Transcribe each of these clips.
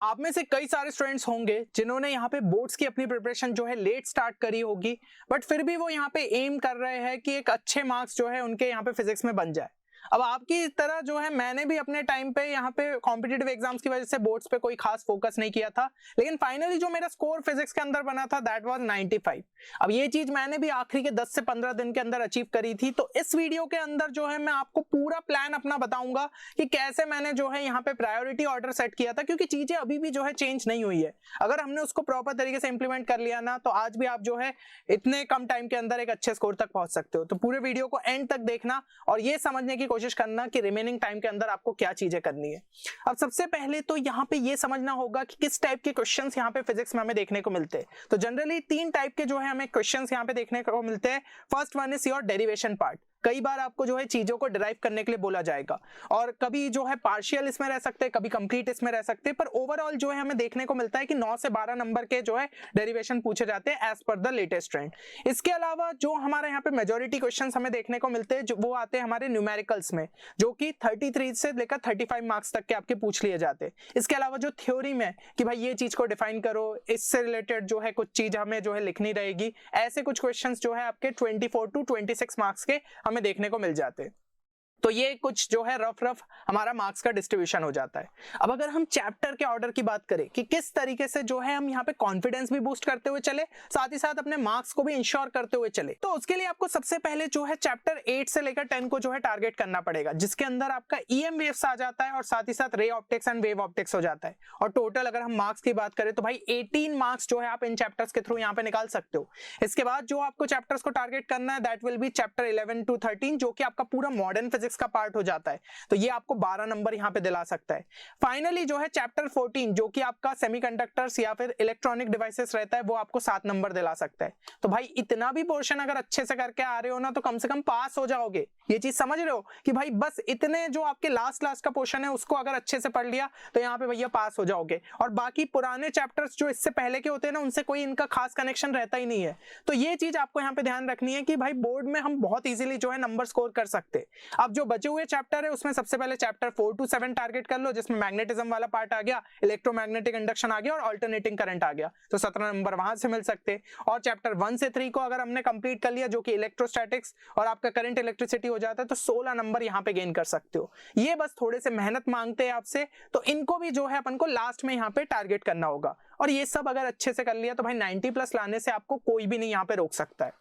आप में से कई सारे स्टूडेंट्स होंगे जिन्होंने यहाँ पे बोर्ड्स की अपनी प्रिपरेशन जो है लेट स्टार्ट करी होगी, बट फिर भी वो यहाँ पे एम कर रहे हैं कि एक अच्छे मार्क्स जो है उनके यहाँ पे फिजिक्स में बन जाए। अब आपकी तरह जो है मैंने भी अपने टाइम पे यहाँ पे कॉम्पिटिटिव एग्जाम्स की वजह से बोर्ड्स पे कोई खास फोकस नहीं किया था, लेकिन फाइनली जो मेरा स्कोर फिजिक्स के अंदर बना था दैट वाज 95। अब ये चीज मैंने भी आखिरी के 10 से 15 दिन के अंदर अचीव करी थी। तो इस वीडियो के अंदर जो है मैं आपको पूरा प्लान अपना बताऊंगा कि कैसे मैंने जो है यहाँ पे प्रायोरिटी ऑर्डर सेट किया था, क्योंकि चीजें अभी भी जो है चेंज नहीं हुई है। अगर हमने उसको प्रॉपर तरीके से इंप्लीमेंट कर लिया ना, तो आज भी आप जो है इतने कम टाइम के अंदर एक अच्छे स्कोर तक पहुंच सकते हो। तो पूरे वीडियो को एंड तक देखना और ये समझने की कोशिश करना कि रिमेनिंग टाइम के अंदर आपको क्या चीजें करनी है। अब सबसे पहले तो यहाँ पे ये समझना होगा कि किस टाइप के क्वेश्चंस यहाँ पे फिजिक्स में हमें देखने को मिलते हैं। तो जनरली 3 टाइप के जो है हमें क्वेश्चंस यहाँ पे देखने को मिलते हैं। First one is your derivation part. कई बार आपको जो है चीजों को डिराइव करने के लिए बोला जाएगा, और कभी जो है पार्शियल इसमें रह सकते हैं, कभी कंप्लीट इसमें रह सकते हैं, पर ओवरऑल जो है हमें देखने को मिलता है कि 9 से 12 नंबर के जो है डेरिवेशन पूछे जाते हैं as per the latest trend. इसके अलावा जो हमारे यहाँ पे मेजोरिटी क्वेश्चंस हमें देखने को मिलते हैं, जो वो आते हैं हमारे न्यूमेरिकल्स में, जो कि 33 से लेकर 35 मार्क्स तक के आपके पूछ लिए जाते हैं। इसके अलावा जो थ्योरी में कि भाई ये चीज को डिफाइन करो, इससे रिलेटेड जो है कुछ चीज हमें जो है लिखनी रहेगी, ऐसे कुछ क्वेश्चंस जो है आपके 24 टू 26 मार्क्स के हमें देखने को मिल जाते हैं। तो ये कुछ जो है रफ हमारा मार्क्स का डिस्ट्रीब्यूशन हो जाता है। अब अगर हम चैप्टर के ऑर्डर की बात करें कि किस तरीके से जो है हम यहाँ पे कॉन्फिडेंस भी बूस्ट करते हुए चले, साथ ही साथ अपने मार्क्स को भी इंश्योर करते हुए चले, तो उसके लिए आपको सबसे पहले जो है चैप्टर 8 से लेकर 10 को जो है टारगेट करना पड़ेगा, जिसके अंदर आपका ईएम वेव्स आ जाता है और साथ ही साथ ray optics and wave optics हो जाता है। और टोटल अगर हम मार्क्स की बात करें तो भाई 18 मार्क्स जो है आप इन चैप्टर्स के थ्रू यहाँ पे निकाल सकते हो। इसके बाद जो आपको चैप्टर्स को टारगेट करना है that will be chapter 11 to 13, जो कि आपका पूरा मॉडर्न फिजिक्स का पार्ट हो जाता है। तो ये आपको 12 नंबर यहाँ पे दिला सकता है। फाइनली जो है चैप्टर 14 जो कि आपका सेमीकंडक्टर्स या फिर इलेक्ट्रॉनिक डिवाइसेस रहता है, वो आपको 7 नंबर दिला सकता है। तो भाई इतना भी पोर्शन अगर अच्छे से करके आ रहे हो ना, तो कम से कम पास हो जाओगे। ये चीज समझ रहे हो कि भाई बस इतने जो आपके लास्ट का पोर्शन है उसको अगर अच्छे से पढ़ लिया तो यहाँ पे भैया पास हो जाओगे। और बाकी पुराने चैप्टर्स जो इससे पहले के होते हैं ना, उनसे कोई इनका खास कनेक्शन रहता ही नहीं है। तो ये चीज आपको यहाँ पे ध्यान रखनी है कि भाई बोर्ड में हम बहुत इजीली जो है नंबर स्कोर कर सकते। अब जो बचे हुए चैप्टर है उसमें सबसे पहले चैप्टर 4 टू 7 टारगेट कर लो, जिसमें मैग्नेटिज्म वाला पार्ट आ गया, इलेक्ट्रोमैग्नेटिक इंडक्शन आ गया और अल्टरनेटिंग करंट आ गया, तो 17 नंबर वहां से मिल सकते। और चैप्टर 1 से 3 को अगर हमने कंप्लीट कर लिया, जो कि इलेक्ट्रोस्टैटिक्स और आपका करंट इलेक्ट्रिसिटी हो जाता है, तो 16 नंबर यहाँ पे गेन कर सकते हो। ये बस थोड़े से मेहनत मांगते हैं आपसे, तो इनको भी जो है अपन को लास्ट में यहाँ पे टारगेट करना होगा। और ये सब अगर अच्छे से कर लिया तो भाई 90 प्लस लाने से आपको कोई भी नहीं यहाँ पे रोक सकता है।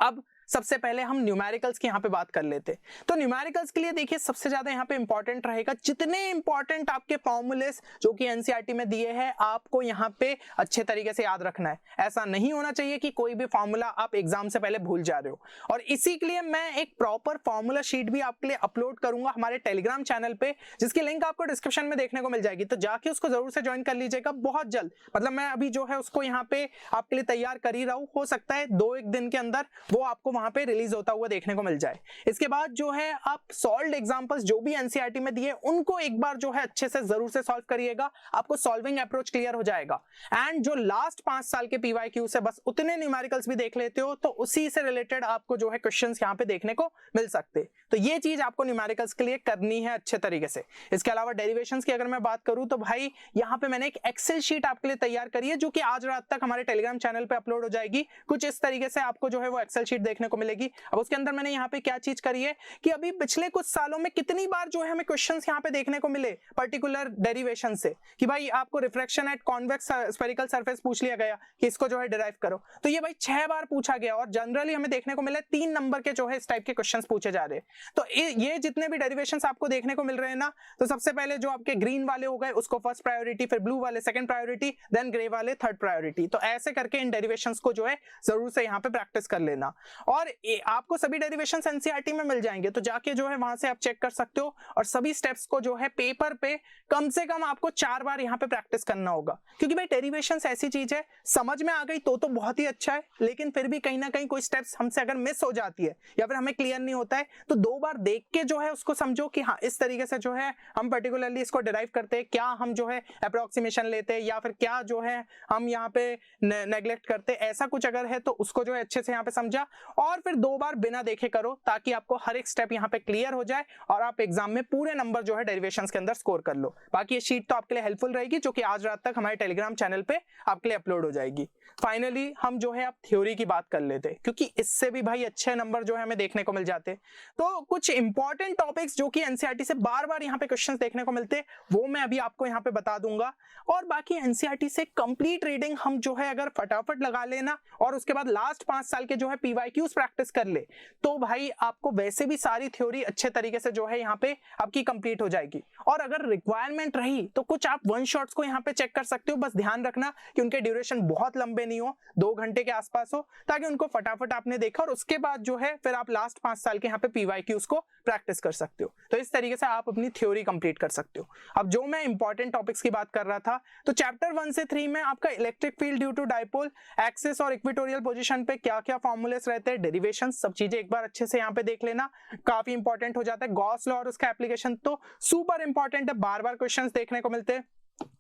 अब सबसे पहले हम न्यूमेरिकल्स की यहाँ पे बात कर लेते हैं। तो न्यूमेरिकल्स के लिए देखिए सबसे ज्यादा यहाँ पे इंपॉर्टेंट रहेगा, जितने इंपॉर्टेंट आपके फॉर्मूलेस जो कि एनसीईआरटी में दिए हैं आपको यहाँ पे अच्छे तरीके से याद रखना है। ऐसा नहीं होना चाहिए कि कोई भी फॉर्मूला आप एग्जाम से पहले भूल जा रहे हो। और इसी के लिए मैं एक प्रॉपर फॉर्मूला शीट भी आपके लिए अपलोड करूंगा हमारे टेलीग्राम चैनल पे, जिसकी लिंक आपको डिस्क्रिप्शन में देखने को मिल जाएगी। तो जाके उसको जरूर से ज्वाइन कर लीजिएगा बहुत जल्द। मतलब मैं अभी जो है उसको यहाँ पे आपके लिए तैयार कर ही रहा हूँ, हो सकता है 2-1 दिन के अंदर वो आपको वहां पे रिलीज होता हुआ देखने को मिल जाए। इसके बाद जो है आप सॉल्व्ड एग्जांपल्स जो भी एनसीईआरटी में दिए उनको एक बार जो है अच्छे से जरूर से सॉल्व करिएगा, आपको सॉल्विंग अप्रोच क्लियर हो जाएगा। एंड जो लास्ट 5 साल के पीवाईक्यू से बस उतने न्यूमेरिकल्स भी देख लेते हो, तो उसी से रिलेटेड आपको जो है क्वेश्चंस यहाँ पे देखने को मिल सकते। तो ये चीज आपको न्यूमेरिकल्स के लिए करनी है अच्छे तरीके से। इसके अलावा डेरिवेशंस की अगर मैं बात करूं तो भाई यहाँ पे मैंने एक एक्सेल शीट आपके लिए तैयार करी है, जो कि आज रात तक हमारे टेलीग्राम चैनल पे अपलोड हो जाएगी। कुछ इस तरीके से आपको जो है वो एक्सेल शीट देखने को मिलेगी। अब उसके अंदर मैंने यहाँ पे क्या चीज करी है कि अभी पिछले कुछ सालों में कितनी बार जो है हमें क्वेश्चंस यहाँ पे देखने को मिले पर्टिकुलर डेरिवेशन से, कि भाई आपको refraction at convex spherical surface पूछ लिया गया कि इसको जो है डिराइव करो, तो ये भाई 6 बार पूछा गया और जनरली हमें देखने को मिले 3 नंबर के जो है इस टाइप के क्वेश्चंस पूछे जा रहे हैं। तो ये जितने भी डेरिवेशंस आपको देखने को मिल रहे हैं ना, तो सबसे पहले जो आपके ग्रीन वाले हो गए उसको फर्स्ट प्रायोरिटी, फिर ब्लू वाले सेकंड प्रायोरिटी, देन ग्रे वाले थर्ड प्रायोरिटी। तो ऐसे करके इन डेरिवेशंस को जो है जरूर से यहाँ पे प्रैक्टिस कर लेना। और आपको सभी डेरिवेशंस एनसीईआरटी में मिल जाएंगे, तो जाके जो है वहां से आप चेक कर सकते हो। और सभी स्टेप्स को जो है पेपर पे कम से कम आपको 4 बार यहाँ पे प्रैक्टिस करना होगा, क्योंकि भाई डेरिवेशंस ऐसी चीज है, समझ में आ गई तो बहुत ही अच्छा है, लेकिन फिर भी कहीं ना कहीं कोई स्टेप्स हमसे अगर मिस हो जाती है या फिर हमें क्लियर नहीं होता है, तो 2 बार देख के जो है उसको समझो कि हाँ इस तरीके से जो है हम पर्टिकुलरली इसको डिराइव करते हैं, क्या हम जो है अप्रोक्सीमेशन लेते हैं या फिर क्या जो है हम यहाँ पे नेग्लेक्ट करते हैं, ऐसा कुछ अगर है तो उसको जो है अच्छे से यहाँ पे समझा। और फिर 2 बार बिना देखे करो, ताकि आपको हर एक स्टेप यहाँ पे क्लियर हो जाए और आप एग्जाम में पूरे नंबर जो है डेरिवेशंस के अंदर स्कोर कर लो। बाकी ये शीट तो आपके लिए हेल्पफुल रहेगी, जो कि आज रात तक हमारे टेलीग्राम चैनल पे आपके लिए अपलोड हो जाएगी। फाइनली हम जो है अब थ्योरी की बात कर लेते, क्योंकि इससे भी भाई अच्छे नंबर जो है हमें देखने को मिल जाते। तो कुछ इंपॉर्टेंट टॉपिक्स जो कि एनसीईआरटी से बार बार यहाँ पे क्वेश्चंस देखने को मिलते, वो मैं अभी आपको यहाँ पे बता दूंगा। और बाकी एनसीईआरटी से कंप्लीट रीडिंग हम जो है अगर फटाफट लगा लेना और उसके बाद लास्ट 5 साल के जो है पीवाईक्यूज प्रैक्टिस कर ले, तो भाई आपको वैसे भी सारी थ्योरी अच्छे तरीके से जो है यहाँ पे आपकी कंप्लीट हो जाएगी। और अगर रिक्वायरमेंट रही तो कुछ आप वन शॉट्स को यहाँ पे चेक कर सकते हो, बस ध्यान रखना कि उनके ड्यूरेशन बहुत लंबे नहीं हो, 2 घंटे के आसपास हो, ताकि उनको फटाफट आपने देखा और उसके बाद जो है फिर आप लास्ट 5 साल के यहाँ पे पीवाईक्यूज को प्रैक्टिस कर सकते हो। तो इस तरीके से आप अपनी थ्योरी कंप्लीट कर सकते हो। अब जो मैं इंपॉर्टेंट टॉपिक्स की बात कर रहा था, तो चैप्टर 1 से 3 में आपका electric field due to dipole, axis और इक्वेटोरियल पोजीशन पे क्या क्या फॉर्मूलेस रहते हैं, डेरिवेशन, सब चीजें एक बार अच्छे से यहाँ पे देख लेना, काफी इंपॉर्टेंट हो जाता है। गॉस लॉ और उसका एप्लीकेशन तो सुपर इंपॉर्टेंट है, बार बार क्वेश्चंस देखने को मिलते हैं।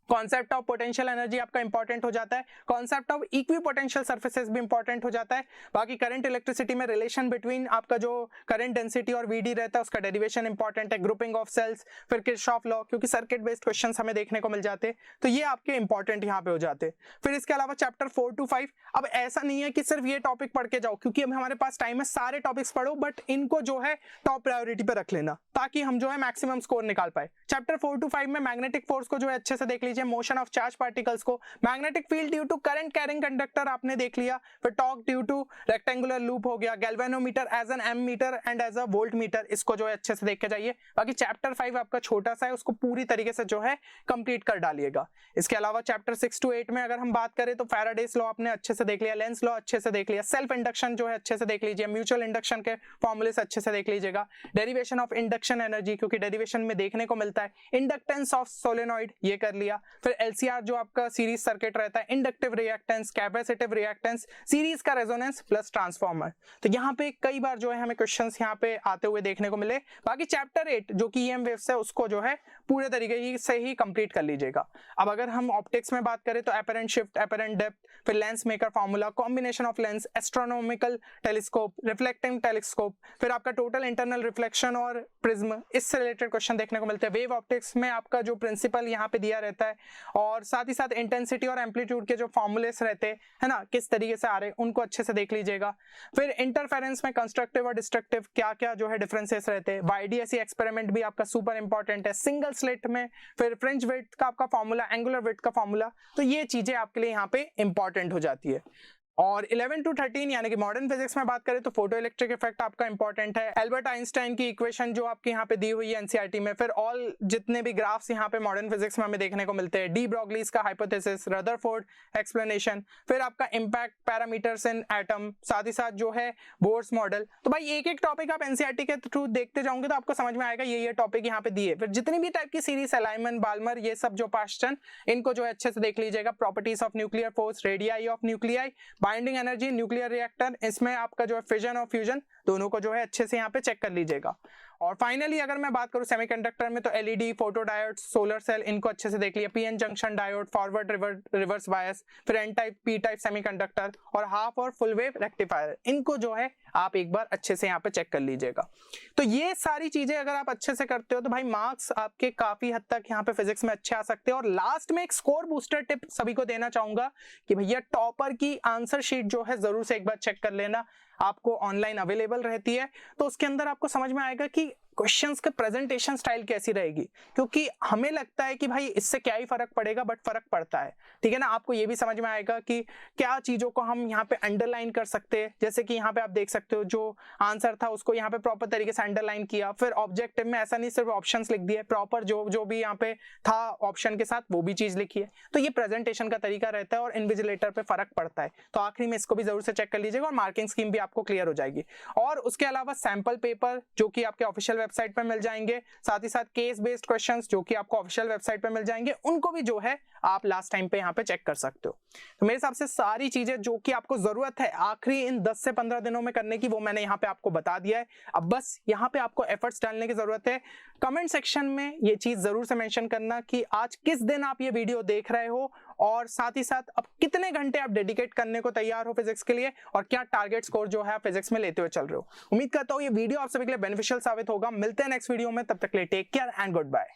कॉन्सेप्ट ऑफ पोटेंशियल एनर्जी आपका इंपॉर्टेंट हो जाता है, concept of equi potential surfaces भी इंपॉर्टेंट हो जाता है। बाकी करंट इलेक्ट्रिसिटी में रिलेशन बिटवीन आपका जो करंट डेंसिटी और वीडी रहता है उसका डेरिवेशन इंपॉर्टेंट है, ग्रुपिंग ऑफ सेल्स, फिर किरचॉफ लॉ, क्योंकि सर्किट बेस्ड क्वेश्चंस हमें देखने को मिल जाते हैं, तो ये आपके इंपॉर्टेंट यहाँ पे हो जाते हैं। फिर इसके अलावा चैप्टर 4 to 5, अब ऐसा नहीं है कि सिर्फ ये टॉपिक पढ़ के जाओ, क्योंकि अब हमारे पास टाइम है, सारे टॉपिक्स पढ़ो, बट इनको जो है टॉप प्रायोरिटी पे रख लेना, ताकि हम जो है मैक्सिमम स्कोर निकाल पाए। चैप्टर 4 to 5 में मैग्नेटिक फोर्स को जो है अच्छे से देख लीजिए, मोशन ऑफ चार्ज पार्टिकल्स को, magnetic field due to current carrying conductor आपने देख लिया, फिर torque due to rectangular loop हो गया, galvanometer as an ammeter and as a voltmeter, इसको जो है अच्छे से देख के जाइए। बाकी चैप्टर 5 आपका छोटा सा है, उसको पूरी तरीके से जो है कंप्लीट कर डालिएगा। इसके अलावा चैप्टर 6 to 8 में अगर हम बात करें तो फैराडेस लॉ आपने अच्छे से देख लिया, लेंस लॉ अच्छे से देख लिया, सेल्फ इंडक्शन जो है अच्छे से देख लीजिए, म्यूचुअल इंडक्शन के फॉर्मूले अच्छे से देख लीजिएगा, डेरिवेशन ऑफ इंडक्शन एनर्जी, क्योंकि डेरिवेशन में देखने को मिलता है, इंडक्टेंस ऑफ सोलेनॉइड ये कर लिया, फिर एलसीआर जो आपका सीरीज सर्किट रहता है, inductive reactance, capacitive reactance, series का रेजोनेंस प्लस ट्रांसफार्मर। तो यहाँ पे कई बार जो है हमें क्वेश्चंस यहाँ पे आते हुए देखने को मिले। बाकी चैप्टर 8 जो कि ईएम वेव्स है उसको जो है पूरे तरीके से ही कंप्लीट कर लीजिएगा। अब अगर हम ऑप्टिक्स में बात करें तो एपरेंट शिफ्ट, एपरेंट डेप्थ, फिर lens maker formula, combination of lens, astronomical telescope, reflecting telescope, फिर आपका टोटल इंटरनल रिफ्लेक्शन और प्रिज्म, इससे रिलेटेड क्वेश्चन देखने को मिलते हैं। वेव ऑप्टिक्स में आपका जो प्रिंसिपल यहाँ पे दिया रहता है, और साथ ही साथ इंटेंसिटी और एम्पलीट्यूड के जो फॉर्मूलेस रहते हैं ना, किस तरीके से आ रहे हैं, उनको अच्छे से देख लीजिएगा। फिर इंटरफेरेंस में कंस्ट्रक्टिव और डिस्ट्रक्टिव क्या क्या जो है डिफरेंसेस रहते हैं। वाईडीएसई एक्सपेरिमेंट भी आपका सुपर इंपॉर्टेंट है। सिंगल स्लिट में फिर फ्रिंज विड्थ का आपका फॉर्मूला, एंगुलर विड्थ का फॉर्मूला, तो ये चीजें आपके लिए यहाँ पे इंपॉर्टेंट हो जाती है। और 11 to 13 यानी कि मॉडर्न फिजिक्स में बात करें तो फोटो इलेक्ट्रिक इफेक्ट आपका इंपॉर्टेंट है, एल्बर्ट आइंस्टाइन की इक्वेशन जो आपके यहाँ पे दी हुई है एनसीईआरटी में, फिर ऑल जितने भी ग्राफ्स यहाँ पे मॉडर्न फिजिक्स में हमें देखने को मिलते हैं, डी ब्रॉगलीज का हाइपोथेसिस, रदरफोर्ड एक्सप्लेनेशन, फिर आपका इंपैक्ट पैरामीटर्स इन एटम, साथ ही साथ जो है बोर्स मॉडल। तो भाई एक एक टॉपिक आप एनसीईआरटी के थ्रू देखते जाओगे तो आपको समझ में आएगा ये टॉपिक यहाँ पे दिए। फिर जितनी भी टाइप की सीरीज है, लाइमन, बाल्मर, ये सब जो पास्टन, इनको जो है अच्छे से देख लीजिएगा। Properties of nuclear force, radii of nuclei, binding energy, nuclear reactor, इसमें आपका जो है फिजन और फ्यूजन, दोनों को जो है अच्छे से यहाँ पे चेक कर लीजिएगा। और फाइनली अगर मैं बात करूं सेमीकंडक्टर में तो LED, photo diode, solar cell, इनको अच्छे से देख लिया। PN junction diode, forward reverse bias, फिर N type, P type semiconductor और हाफ और फुल वेव रेक्टिफायर, इनको जो है आप एक बार अच्छे से यहाँ पे चेक कर लीजिएगा। तो ये सारी चीजें अगर आप अच्छे से करते हो तो भाई मार्क्स आपके काफी हद तक यहाँ पे फिजिक्स में अच्छे आ सकते हैं। और लास्ट में एक स्कोर बूस्टर टिप सभी को देना चाहूंगा कि भैया टॉपर की आंसर शीट जो है जरूर से एक बार चेक कर लेना, आपको ऑनलाइन अवेलेबल रहती है, तो उसके अंदर आपको समझ में आएगा कि क्वेश्चंस के प्रेजेंटेशन स्टाइल कैसी रहेगी। क्योंकि हमें लगता है कि भाई इससे क्या ही फर्क पड़ेगा, बट फर्क पड़ता है, ठीक है ना। आपको ये भी समझ में आएगा कि क्या चीजों को हम यहाँ पे अंडरलाइन कर सकते हैं, जैसे कि यहाँ पे आप देख सकते हो जो आंसर था उसको यहाँ पे प्रॉपर तरीके से अंडरलाइन किया। फिर ऑब्जेक्टिव में ऐसा नहीं सिर्फ ऑप्शंस लिख दिए, प्रॉपर जो भी यहाँ पे था ऑप्शन के साथ वो भी चीज लिखी है। तो ये प्रेजेंटेशन का तरीका रहता है और इन्विजिलेटर पे फर्क पड़ता है। तो आखिरी में इसको भी जरूर से चेक कर लीजिएगा और मार्किंग स्कीम भी आपको क्लियर हो जाएगी। और उसके अलावा सैंपल पेपर जो कि आपके ऑफिशियल वेबसाइट पे मिल जाएंगे, साथ ही साथ केस बेस्ड क्वेश्चंस जो कि आपको ऑफिशियल वेबसाइट पे मिल जाएंगे, उनको भी जो है आप लास्ट टाइम पे यहाँ पे चेक कर सकते हो। तो मेरे हिसाब से सारी चीजें जो कि आपको जरूरत है आखिरी इन 10 से 15 दिनों में करने की, वो मैंने यहाँ पे आपको बता दिया है। अब बस यहाँ पे आपको एफर्ट्स डालने की जरूरत है। कमेंट सेक्शन में ये चीज जरूर से मेंशन करना कि आज किस दिन आप ये वीडियो देख रहे हो, और साथ ही साथ अब कितने घंटे आप डेडिकेट करने को तैयार हो फिजिक्स के लिए, और क्या टारगेट स्कोर जो है फिजिक्स में लेते हुए चल रहे हो। उम्मीद करता हूँ ये वीडियो आप सभी के लिए बेनिफिशियल साबित होगा। मिलते हैं नेक्स्ट वीडियो में, तब तक के लिए take care and good bye.